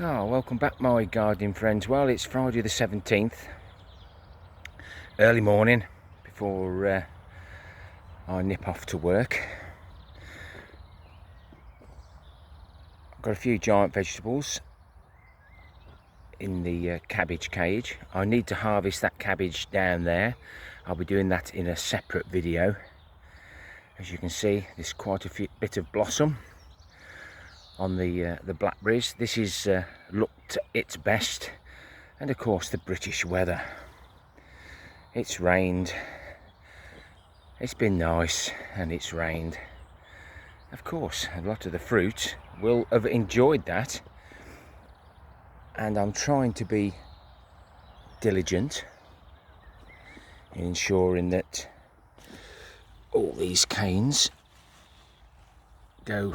Welcome back, my gardening friends. Well, it's Friday the 17th, early morning before I nip off to work. I've got a few giant vegetables in the cabbage cage. I need to harvest that cabbage down there. I'll be doing that in a separate video. As you can see, there's quite a bit of blossom on the blackberries. This is looked its best, and of course the British weather. It's rained, it's been nice, and it's rained. Of course, a lot of the fruit will have enjoyed that, and I'm trying to be diligent in ensuring that all these canes go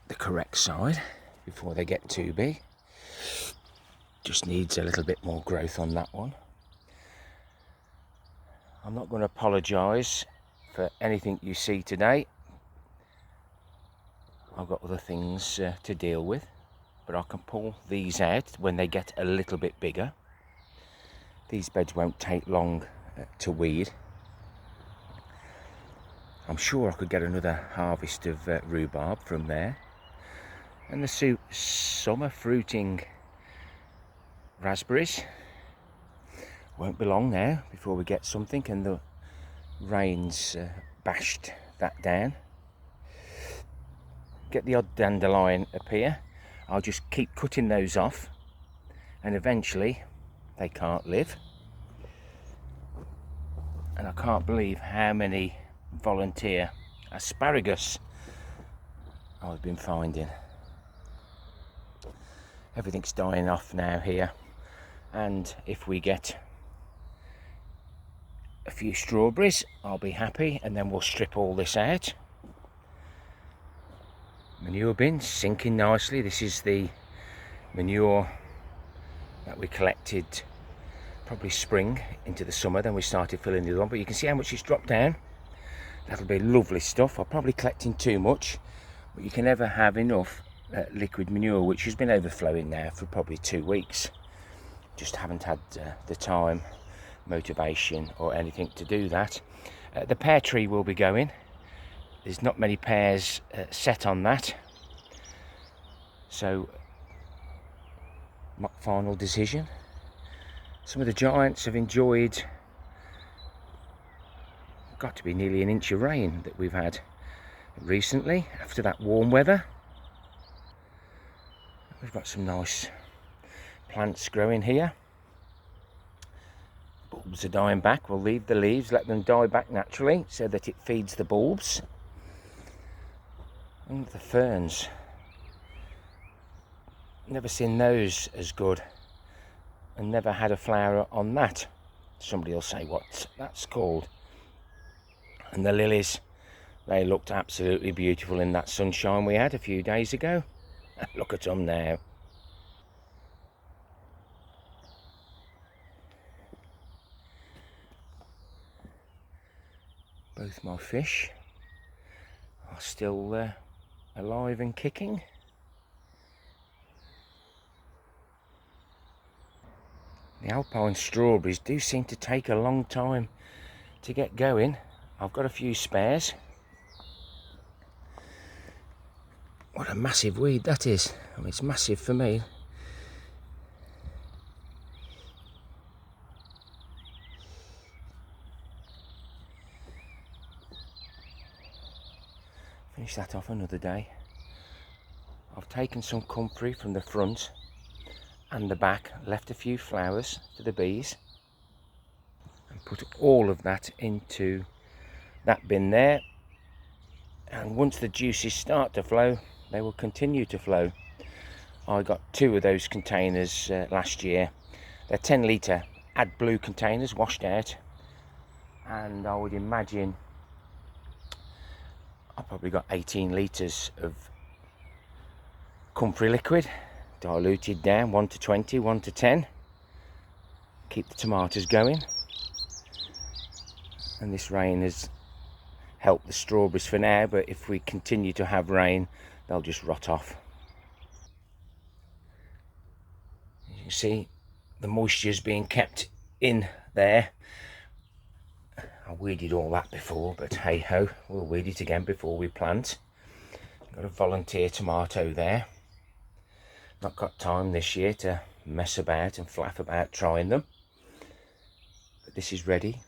the correct side before they get too big. Just needs a little bit more growth on that one. I'm not going to apologise for anything you see today. I've got other things to deal with, but I can pull these out when they get a little bit bigger. These beds won't take long to weed. I'm sure I could get another harvest of rhubarb from there. And the summer fruiting raspberries won't be long now before we get something, and the rains bashed that down. Get the odd dandelion appear. I'll just keep cutting those off, and eventually they can't live. And I can't believe how many volunteer asparagus I've been finding. Everything's dying off now here, and if we get a few strawberries I'll be happy, and then we'll strip all this out. Manure bin sinking nicely. This is the manure that we collected probably spring into the summer, then we started filling the other one, but you can see how much it's dropped down. That'll be lovely stuff. I'm probably collecting too much, but you can never have enough liquid manure, which has been overflowing now for probably 2 weeks. Just haven't had the time, motivation or anything to do that. The pear tree will be going. There's not many pears set on that, so my final decision. Some of the giants have enjoyed, got to be nearly an inch of rain that we've had recently after that warm weather. We've got some nice plants growing here. Bulbs are dying back. We'll leave the leaves, let them die back naturally so that it feeds the bulbs. And the ferns, never seen those as good, and never had a flower on that. Somebody will say what that's called. And the lilies, they looked absolutely beautiful in that sunshine we had a few days ago. Look at them now. Both my fish are still alive and kicking. The alpine strawberries do seem to take a long time to get going. I've got a few spares. What a massive weed that is. I mean, it's massive for me. Finish that off another day. I've taken some comfrey from the front and the back, left a few flowers for the bees, and put all of that into that bin there. And once the juices start to flow, they will continue to flow. I got 2 of those containers last year. They're 10-litre AdBlue containers, washed out, and I would imagine I probably got 18 litres of comfrey liquid, diluted down 1 to 20, 1 to 10. Keep the tomatoes going. And this rain has helped the strawberries for now, but if we continue to have rain, they'll just rot off. You see the moisture's being kept in there. I weeded all that before, but hey ho, we'll weed it again before we plant. Got a volunteer tomato there. Not got time this year to mess about and flaff about trying them, but this is ready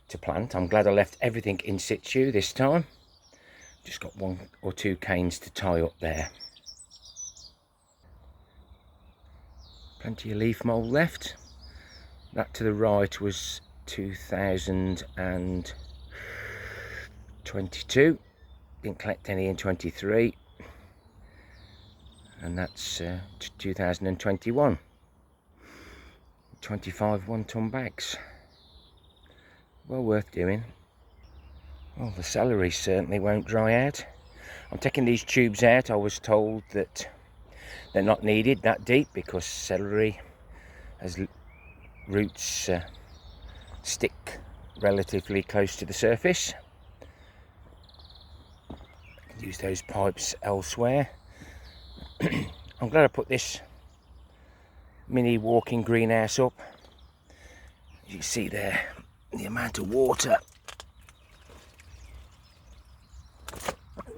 to plant. I'm glad I left everything in situ this time. Just got 1 or 2 canes to tie up there. Plenty of leaf mould left. That to the right was 2022. Didn't collect any in 23. And that's 2021. 25 1-ton bags. Well worth doing. Well, the celery certainly won't dry out. I'm taking these tubes out. I was told that they're not needed that deep because celery has roots stick relatively close to the surface. Use those pipes elsewhere. I'm glad I put this mini walking greenhouse up. As you see there, the amount of water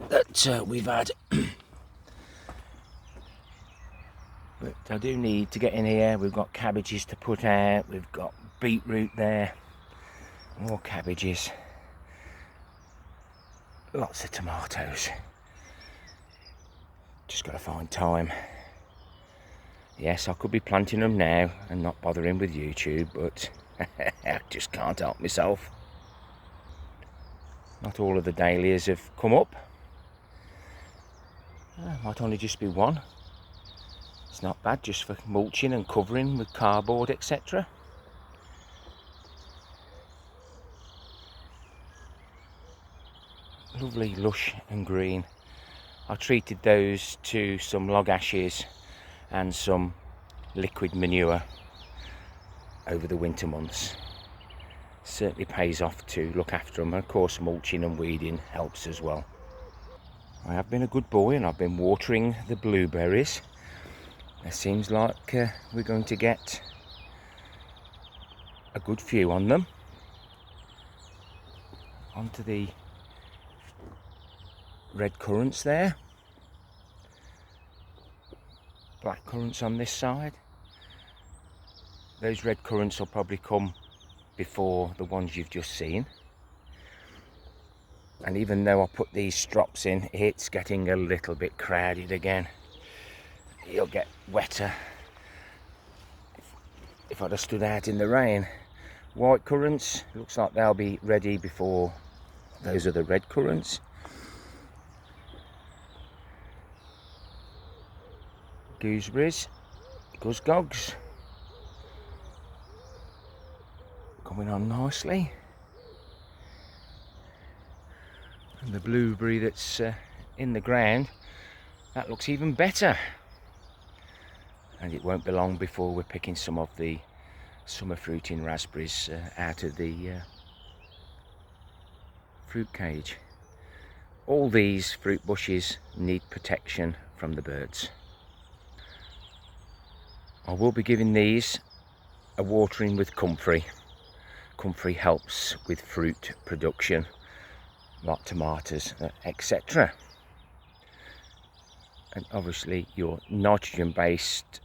that we've had. But I do need to get in here. We've got cabbages to put out. We've got beetroot there. More cabbages. Lots of tomatoes. Just got to find time. Yes, I could be planting them now and not bothering with YouTube, but I just can't help myself. Not all of the dahlias have come up. Might only just be one. It's not bad, just for mulching and covering with cardboard, etc. Lovely, lush and green. I treated those to some log ashes and some liquid manure over the winter months. Certainly pays off to look after them, and of course mulching and weeding helps as well. I have been a good boy and I've been watering the blueberries. It seems like we're going to get a good few on them. Onto the red currants there. Black currants on this side. Those red currants will probably come before the ones you've just seen. And even though I put these strops in, it's getting a little bit crowded again. It'll get wetter if I'd have stood out in the rain. White currants, looks like they'll be ready before those are the red currants. Gooseberries, guzgogs, coming on nicely. And the blueberry that's in the ground, that looks even better. And it won't be long before we're picking some of the summer fruiting raspberries out of the fruit cage. All these fruit bushes need protection from the birds. I will be giving these a watering with comfrey. Comfrey helps with fruit production, like tomatoes, etc. And obviously your nitrogen based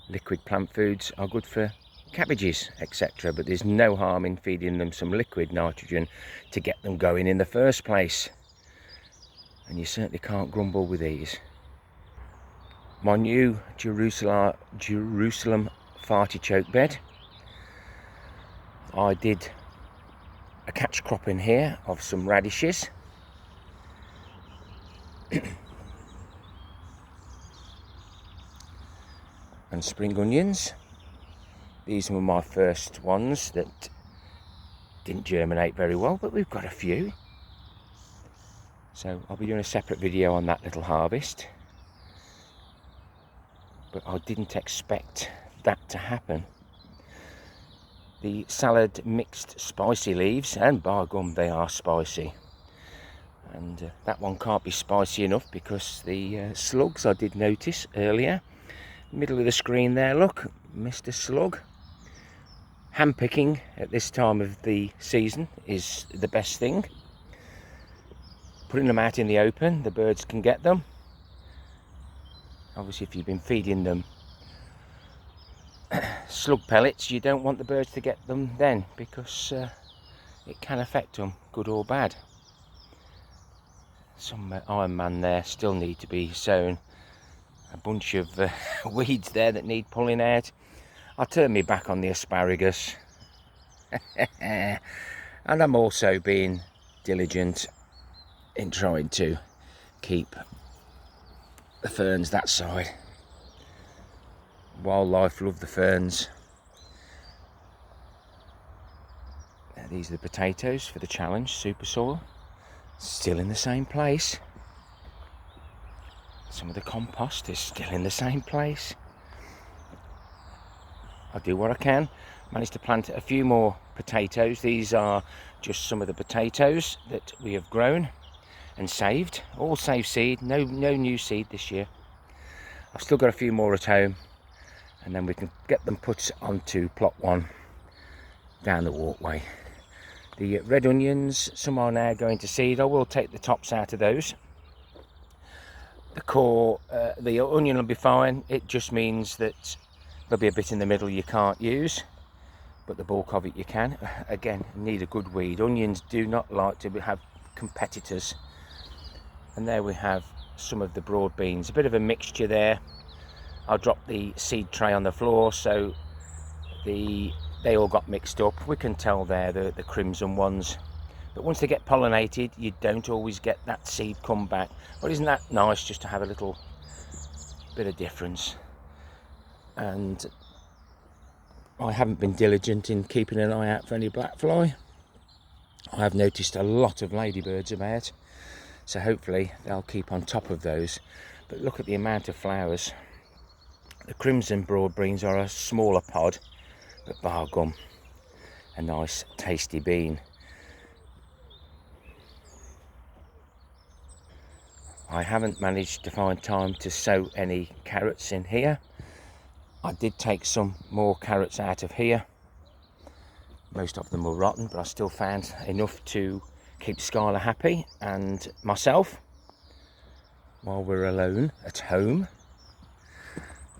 liquid plant foods are good for cabbages, etc. But there's no harm in feeding them some liquid nitrogen to get them going in the first place. And you certainly can't grumble with these. My new Jerusalem fartichoke bed. I did a catch crop in here of some radishes. And spring onions. These were my first ones that didn't germinate very well, but we've got a few. So I'll be doing a separate video on that little harvest. But I didn't expect that to happen. The salad mixed spicy leaves, and by gum they are spicy. And that one can't be spicy enough because the slugs I did notice earlier Middle of the screen there, look, Mr. Slug. Hand picking at this time of the season is the best thing. Putting them out in the open, the birds can get them. Obviously, if you've been feeding them slug pellets, you don't want the birds to get them then, because it can affect them, good or bad. Some Iron Man there still need to be sown. A bunch of weeds there that need pulling out. I'll turn me back on the asparagus. And I'm also being diligent in trying to keep the ferns that side. Wildlife love the ferns. These are the potatoes for the challenge, super soil. Still in the same place. Some of the compost is still in the same place. I'll do what I can. Managed to plant a few more potatoes. These are just some of the potatoes that we have grown and saved. All saved seed, no new seed this year. I've still got a few more at home, and then we can get them put onto plot 1 down the walkway. The red onions, some are now going to seed. I will take the tops out of those. The core, the onion will be fine. It just means that there'll be a bit in the middle you can't use, but the bulk of it you can. Again, need a good weed. Onions do not like to have competitors. And there we have some of the broad beans, a bit of a mixture there. I'll drop the seed tray on the floor so they all got mixed up. We can tell there the crimson ones, but once they get pollinated, you don't always get that seed come back. But isn't that nice just to have a little bit of difference? And I haven't been diligent in keeping an eye out for any black fly. I have noticed a lot of ladybirds about, so hopefully they'll keep on top of those. But look at the amount of flowers. The crimson broad beans are a smaller pod, but bar gum, a nice tasty bean. I haven't managed to find time to sow any carrots in here. I did take some more carrots out of here. Most of them were rotten, but I still found enough to keep Skylar happy and myself while we're alone at home.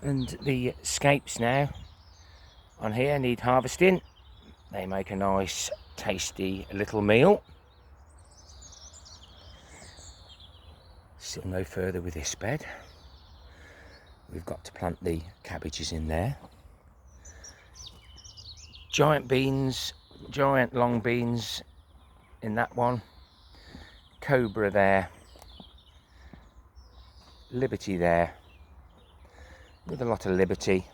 And the scapes now on here need harvesting. They make a nice tasty little meal. Still no further with this bed. We've got to plant the cabbages in there. Giant beans, giant long beans in that one. Cobra there. Liberty there. With a lot of liberty.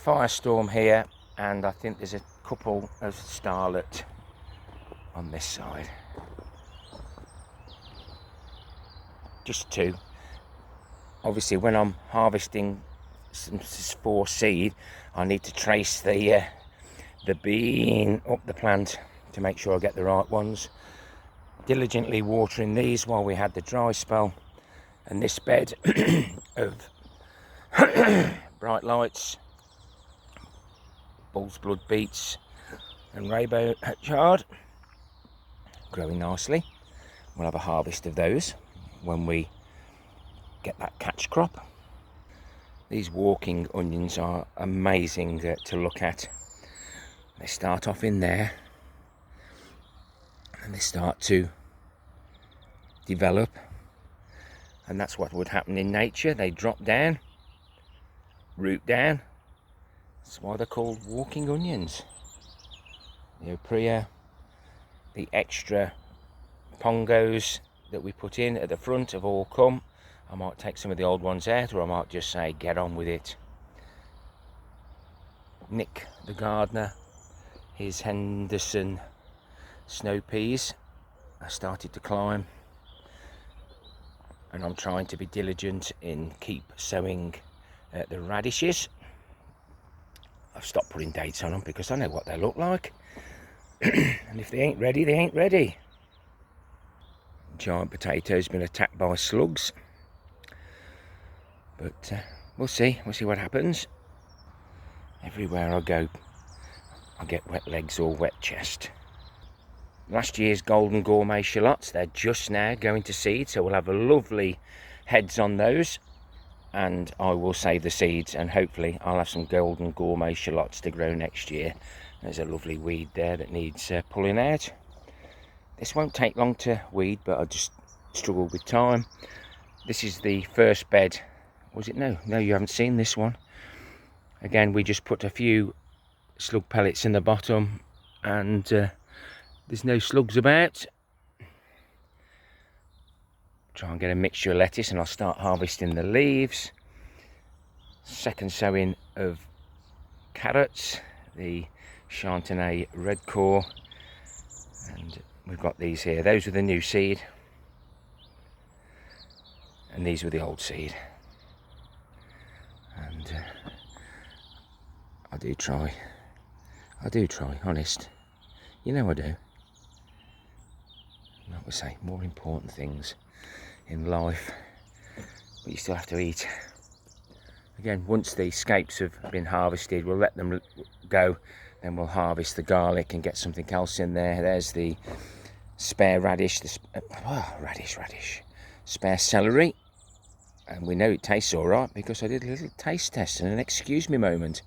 Firestorm here, and I think there's a couple of starlet on this side. Just 2. Obviously, when I'm harvesting for seed, I need to trace the bean up the plant to make sure I get the right ones. Diligently watering these while we had the dry spell, and this bed of bright lights, bull's blood beets and rainbow chard growing nicely. We'll have a harvest of those when we get that catch crop. These walking onions are amazing to look at. They start off in there and they start to develop, and that's what would happen in nature. They drop down, root down. That's why they're called walking onions. The opria, the extra pongos that we put in at the front have all come. I might take some of the old ones out, or I might just say get on with it. Nick the gardener, his Henderson snow peas are started to climb, and I'm trying to be diligent in keep sowing the radishes. I've stopped putting dates on them because I know what they look like. And if they ain't ready, they ain't ready. Giant potatoes been attacked by slugs, but we'll see what happens. Everywhere I go, I get wet legs or wet chest. Last year's golden gourmet shallots, they're just now going to seed, so we'll have a lovely heads on those, and I will save the seeds, and hopefully I'll have some golden gourmet shallots to grow next year. There's a lovely weed there that needs pulling out. This won't take long to weed, but I just struggle with time. This is the first bed. Was it? No, you haven't seen this one. Again, we just put a few slug pellets in the bottom, and there's no slugs about. Try and get a mixture of lettuce, and I'll start harvesting the leaves. Second sowing of carrots, the Chantenay red core, and we've got these here. Those are the new seed, and these were the old seed. And I do try, honest. You know I do. Like we say, more important things in life, but you still have to eat. Again, once the scapes have been harvested, we'll let them go, then we'll harvest the garlic and get something else in there. There's the spare radish, spare celery, and we know it tastes all right because I did a little taste test and an excuse me moment.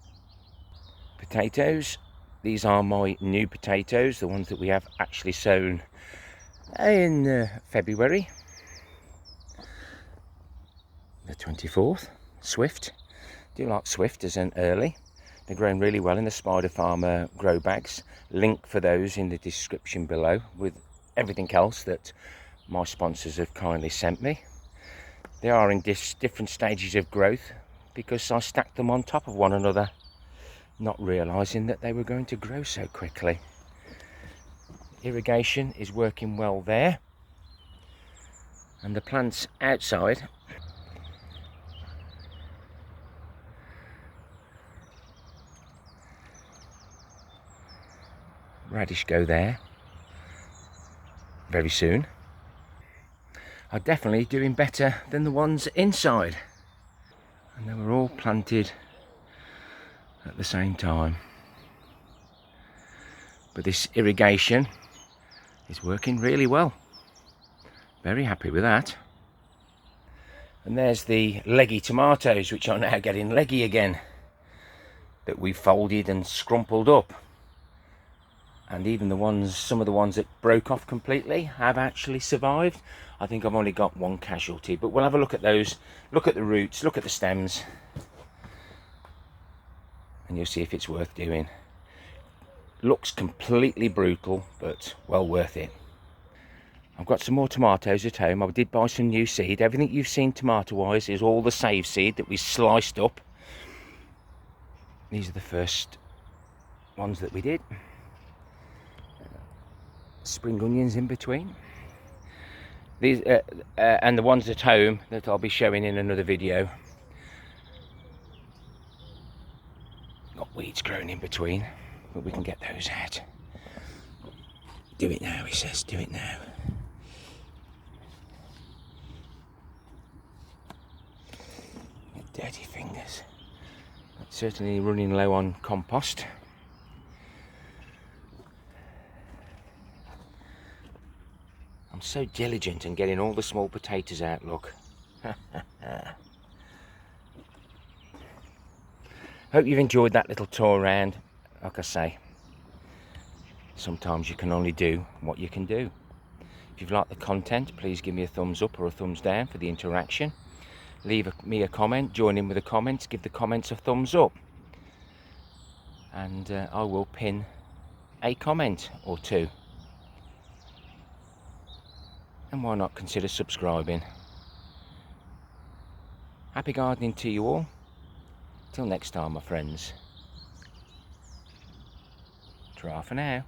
Potatoes, these are my new potatoes, the ones that we have actually sown in February the 24th. Swift, do like Swift as an early. They're growing really well in the Spider Farmer grow bags. Link for those in the description below, with everything else that my sponsors have kindly sent me. They are in different stages of growth because I stacked them on top of one another, not realising that they were going to grow so quickly. Irrigation is working well there, and the plants outside radish go there very soon. Are definitely doing better than the ones inside, and they were all planted at the same time. But this irrigation is working really well. Very happy with that. And there's the leggy tomatoes, which are now getting leggy again, that we folded and scrumpled up. And even the ones, some of the ones that broke off completely have actually survived. I think I've only got one casualty, but we'll have a look at those, look at the roots, look at the stems, and you'll see if it's worth doing. Looks completely brutal, but well worth it. I've got some more tomatoes at home. I did buy some new seed. Everything you've seen tomato wise is all the save seed that we sliced up. These are the first ones that we did. Spring onions in between. These and the ones at home that I'll be showing in another video. Got weeds growing in between, but we can get those out. Do it now, he says, do it now. Dirty fingers. But certainly running low on compost. I'm so diligent in getting all the small potatoes out, look. Hope you've enjoyed that little tour around. Like I say, sometimes you can only do what you can do. If you've liked the content, please give me a thumbs up or a thumbs down for the interaction. Leave me a comment, join in with the comments, give the comments a thumbs up. And I will pin a comment or two. And why not consider subscribing? Happy gardening to you all. Till next time, my friends. Ta-ra for now.